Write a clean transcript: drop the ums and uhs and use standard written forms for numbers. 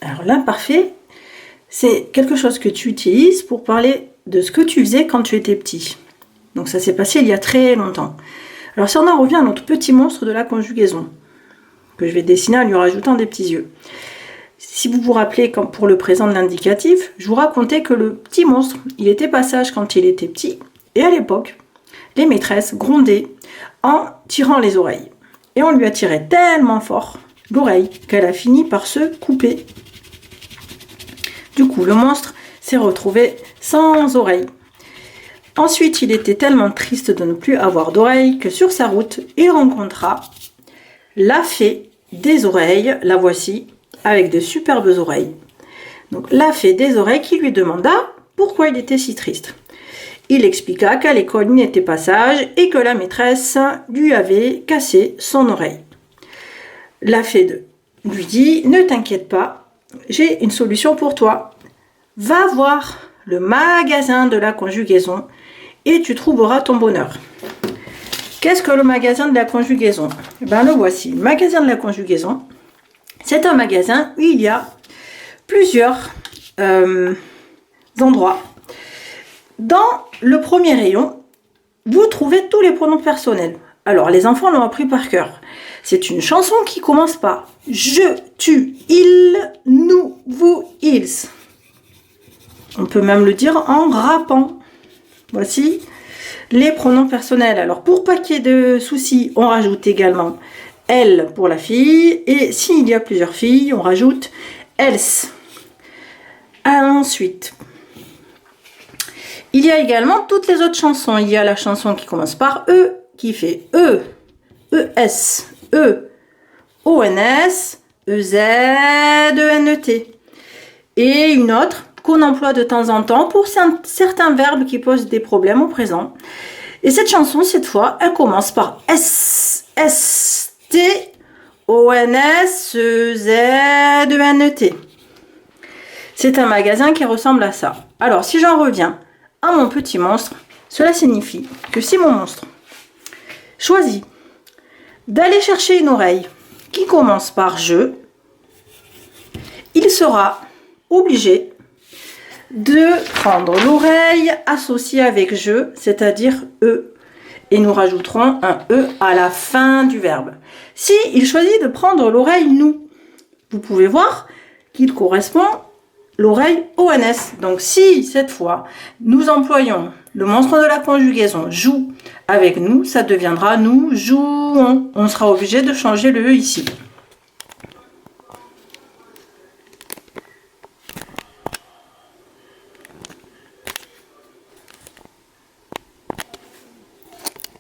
Alors l'imparfait, c'est quelque chose que tu utilises pour parler de ce que tu faisais quand tu étais petit. Donc ça s'est passé il y a très longtemps. Alors si on en revient à notre petit monstre de la conjugaison, que je vais dessiner en lui rajoutant des petits yeux. Si vous vous rappelez, comme pour le présent de l'indicatif, je vous racontais que le petit monstre, il était pas sage quand il était petit. Et à l'époque, les maîtresses grondaient en tirant les oreilles. Et on lui a tiré tellement fort l'oreille qu'elle a fini par se couper. Du coup, le monstre s'est retrouvé sans oreille. Ensuite, il était tellement triste de ne plus avoir d'oreille que sur sa route, il rencontra la fée des oreilles, la voici, avec de superbes oreilles. Donc, la fée des oreilles qui lui demanda pourquoi il était si triste. Il expliqua qu'à l'école, il n'était pas sage et que la maîtresse lui avait cassé son oreille. La fée lui dit « Ne t'inquiète pas, j'ai une solution pour toi. Va voir le magasin de la conjugaison et tu trouveras ton bonheur. » Qu'est-ce que le magasin de la conjugaison? Le voici. Le magasin de la conjugaison, c'est un magasin où il y a plusieurs endroits. Dans le premier rayon, vous trouvez tous les pronoms personnels. Alors, les enfants l'ont appris par cœur. C'est une chanson qui commence par « Je, tu, il, nous, vous, ils ». On peut même le dire en rappant. Voici les pronoms personnels. Alors, pour pas qu'il y ait de soucis, on rajoute également « elle » pour la fille. Et s'il y a plusieurs filles, on rajoute « elles ». Ensuite, il y a également toutes les autres chansons. Il y a la chanson qui commence par « E », qui fait « E », « E-S », « E », « O-N-S », « E-Z », « E-N-T ». Et une autre qu'on emploie de temps en temps pour certains verbes qui posent des problèmes au présent. Et cette chanson, cette fois, elle commence par S, S, T, O, N, S, E, Z, E, N, T. C'est un magasin qui ressemble à ça. Alors, si j'en reviens à mon petit monstre, cela signifie que si mon monstre choisit d'aller chercher une oreille qui commence par je, il sera obligé de prendre l'oreille associée avec je, c'est-à-dire e, et nous rajouterons un e à la fin du verbe. Si il choisit de prendre l'oreille nous, vous pouvez voir qu'il correspond l'oreille ONS. Donc si cette fois nous employons le monstre de la conjugaison joue avec nous, ça deviendra nous jouons. On sera obligé de changer le e ici.